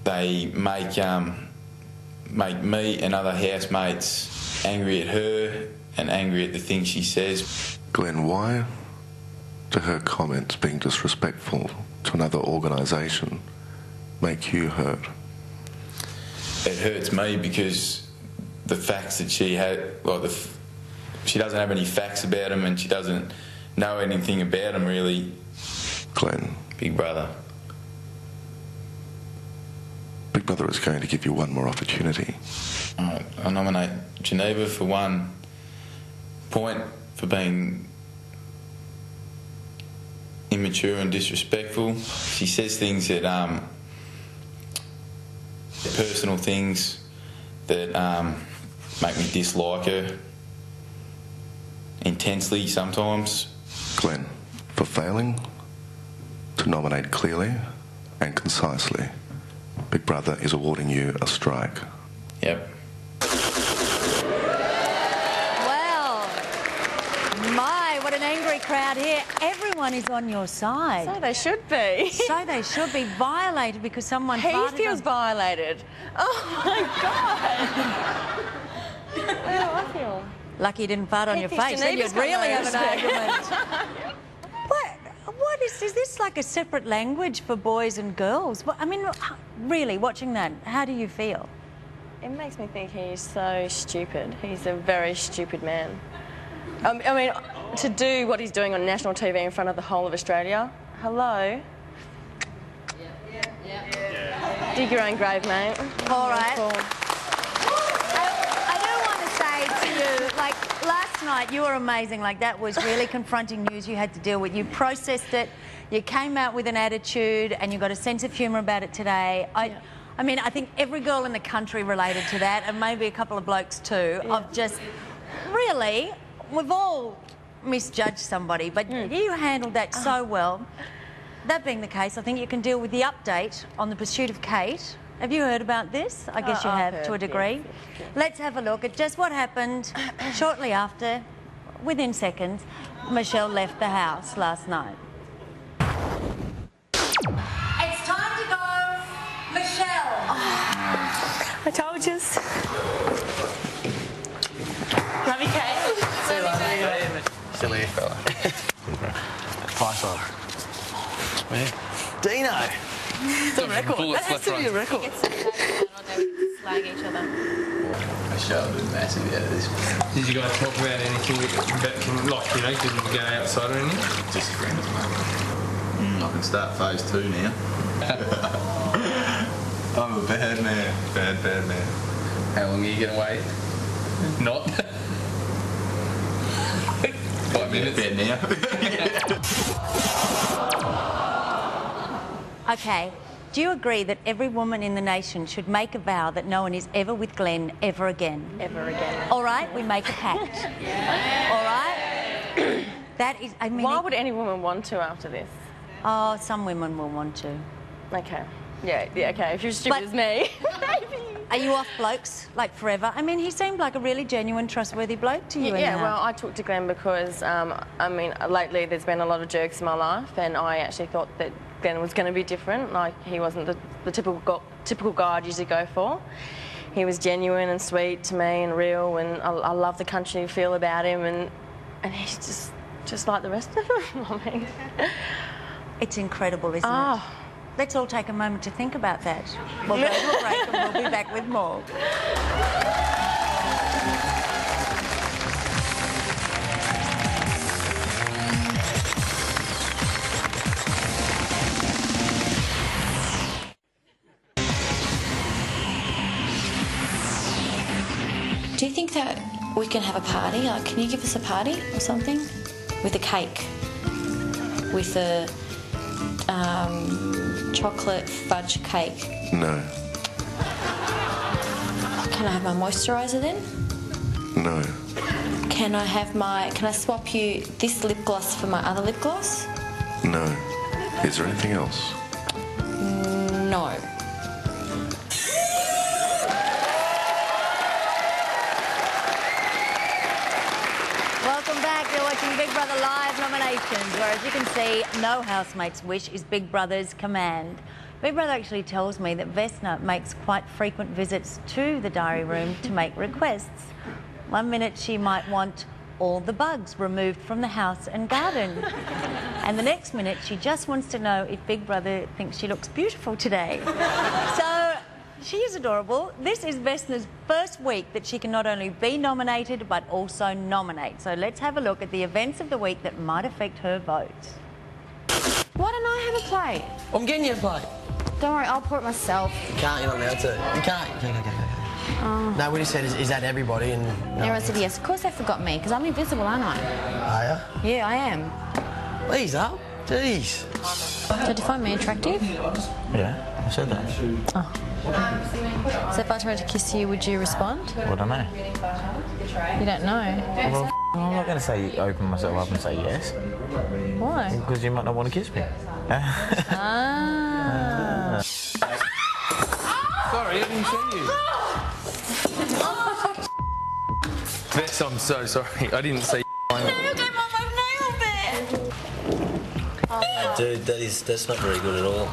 they make me and other housemates angry at her and angry at the things she says. Glenn, why do her comments being disrespectful to another organisation make you hurt? It hurts me because the facts that she had, she doesn't have any facts about him and she doesn't know anything about him really. Glenn. Big Brother. Big Brother is going to give you one more opportunity. I nominate Geneva for 1 point for being immature and disrespectful. She says things that personal things that make me dislike her intensely sometimes. Glenn, for failing to nominate clearly and concisely, Big Brother is awarding you a strike. Yep. Well, my, what an angry crowd here. Everyone is on your side. So they should be. So they should be violated because someone He farted feels on... violated. Oh my God. How do I feel? Lucky you didn't fart on your face, then you'd really have an argument. What is this like a separate language for boys and girls? I mean, really, watching that, how do you feel? It makes me think he's so stupid. He's a very stupid man. I mean, to do what he's doing on national TV in front of the whole of Australia, hello? Dig your own grave, mate. All right. Cool. I do want to say to you, like, last night you were amazing. Like, that was really confronting news you had to deal with. You processed it, you came out with an attitude, and you got a sense of humour about it today. I mean, I think every girl in the country related to that, and maybe a couple of blokes too, of just, really, we've all misjudged somebody, but you handled that so well. That being the case, I think you can deal with the update on the pursuit of Kate. Have you heard about this? I guess you have, to a degree. Yes. Let's have a look at just what happened shortly after, within seconds, Michelle left the house last night. It's time to go, Michelle. I told you. Love you, Kate. See you later. Still here, fella. Bye, fella. Where? Dino! It's a record. That has to be a record. Slag each other. Michelle was massive out of this. Did you guys talk about anything that, like, you know, did you go outside or anything? Just friends, mate. I can start phase 2 now. I'm a bad man. Bad man. How long are you going to wait? Not? 5 minutes. Bed now. Okay. Do you agree that every woman in the nation should make a vow that no one is ever with Glenn ever again? Ever again. All right, we make a pact. All right? That is, I mean... Why would any woman want to after this? Oh, some women will want to. Okay. Yeah, okay. If you're as stupid as me. Are you off blokes, like, forever? I mean, he seemed like a really genuine, trustworthy bloke to you. Yeah, well, I talked to Glenn because, I mean, lately there's been a lot of jerks in my life, and I actually thought that Glenn was going to be different. Like, he wasn't the typical guy I'd usually go for. He was genuine and sweet to me and real, and I love the country feel about him, and he's just like the rest of them. I mean, it's incredible, isn't it? Let's all take a moment to think about that. We'll go to a break and we'll be back with more. Do you think that we can have a party? Like, can you give us a party or something? With a cake. With a chocolate fudge cake. No. Can I have my moisturiser then? No. Can I swap you this lip gloss for my other lip gloss? No. Is there anything else? No. Welcome back. You're watching Big Brother Live nominations, where, as you can see, no housemate's wish is Big Brother's command. Big Brother actually tells me that Vesna makes quite frequent visits to the diary room to make requests. One minute she might want all the bugs removed from the house and garden. And the next minute she just wants to know if Big Brother thinks she looks beautiful today. So she is adorable. This is Vesna's first week that she can not only be nominated but also nominate. So let's have a look at the events of the week that might affect her vote. Why don't I have a plate? I'm getting you a plate. Don't worry, I'll pour it myself. You can't, you're not allowed to. You can't. No, what he said is that everybody and... No. Everyone said yes. Of course they forgot me, because I'm invisible, aren't I? Are you? Yeah, I am. Please up. Jeez. So do you find me attractive? Yeah, I said that. Oh. So if I tried to kiss you, would you respond? Well, I don't know. You don't know? Well, I'm not going to say open myself up and say yes. Why? Because you might not want to kiss me. Ah. Sorry, I didn't see you. Vess, I'm so sorry. I didn't see you. Okay, Mum, I've nailed it. Dude, that's not very good at all.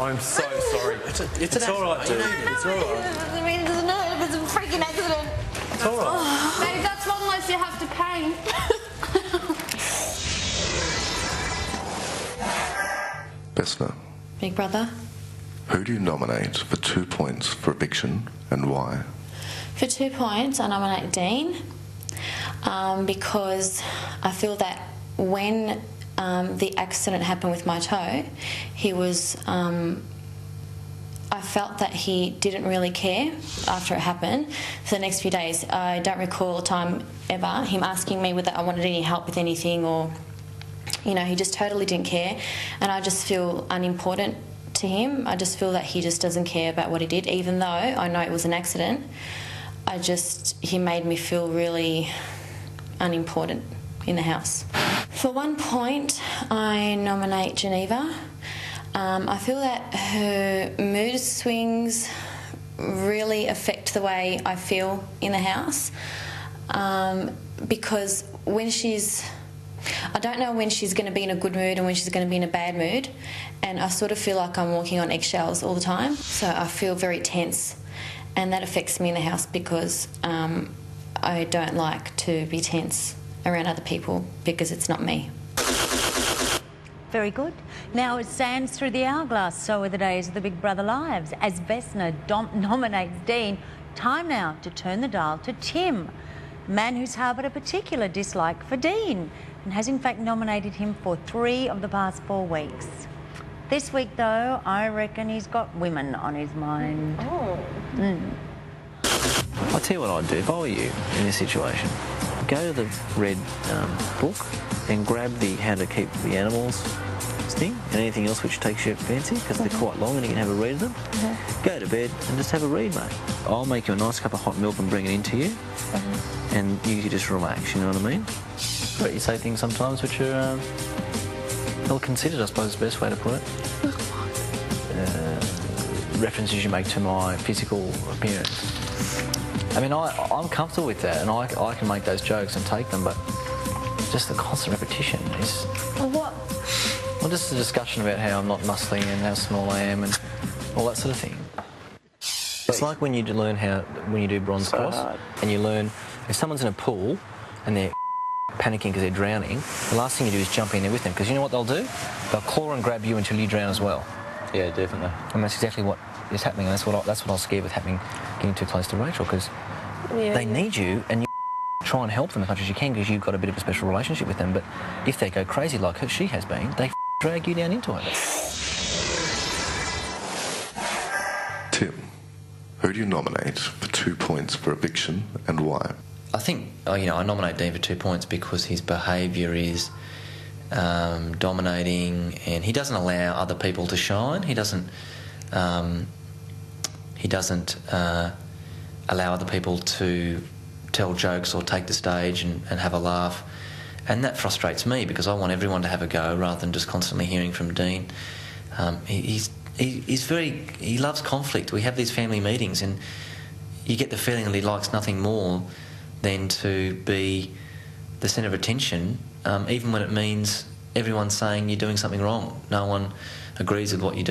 I'm so sorry. It's all right, dude. It's all right. I mean, it doesn't hurt if it's a freaking accident. It's all right. Babe, that's not unless you have to pay. Vesna, Big Brother, who do you nominate for 2 points for eviction and why? for 2 points, I nominate Dean because I feel that when the accident happened with my toe, he was... I felt that he didn't really care after it happened. For the next few days, I don't recall a time ever him asking me whether I wanted any help with anything or, you know, he just totally didn't care. And I just feel unimportant to him. I just feel that he just doesn't care about what he did, even though I know it was an accident. He made me feel really unimportant in the house. For 1 point, I nominate Geneva. I feel that her mood swings really affect the way I feel in the house because when I don't know when she's going to be in a good mood and when she's going to be in a bad mood, and I sort of feel like I'm walking on eggshells all the time, so I feel very tense, and that affects me in the house because I don't like to be tense around other people because it's not me. Very good. Now it stands through the hourglass, so are the days of the Big Brother lives. As Vesna nominates Dean, time now to turn the dial to Tim, a man who's harboured a particular dislike for Dean and has in fact nominated him for 3 of the past 4 weeks. This week though, I reckon he's got women on his mind. Oh. I'll tell you what I'd do if I were you in this situation. Go to the red book and grab the How to Keep the Animals thing and anything else which takes your fancy, because they're quite long and you can have a read of them. Go to bed and just have a read, mate. I'll make you a nice cup of hot milk and bring it in to you, and you can just relax, you know what I mean? But you say things sometimes which are ill-considered, I suppose is the best way to put it. References you make to my physical appearance. I mean, I'm comfortable with that, and I can make those jokes and take them, but just the constant repetition is... What? Well, just a discussion about how I'm not muscly and how small I am and all that sort of thing. It's like when you do bronze squash, and you learn if someone's in a pool and they're panicking because they're drowning, the last thing you do is jump in there with them, because you know what they'll do? They'll claw and grab you until you drown as well. Yeah, definitely. And that's exactly what is happening, and that's what I was scared with happening, getting too close to Rachel, because they need you, and you try and help them as much as you can because you've got a bit of a special relationship with them, but if they go crazy like she has been, they drag you down into it. Tim, who do you nominate for 2 points for eviction and why? I think, I nominate Dean for 2 points because his behaviour is dominating, and he doesn't allow other people to shine. He doesn't allow other people to tell jokes or take the stage and have a laugh, and that frustrates me because I want everyone to have a go rather than just constantly hearing from Dean. He loves conflict. We have these family meetings and you get the feeling that he likes nothing more than to be the centre of attention, even when it means everyone's saying you're doing something wrong. No one agrees with what you do.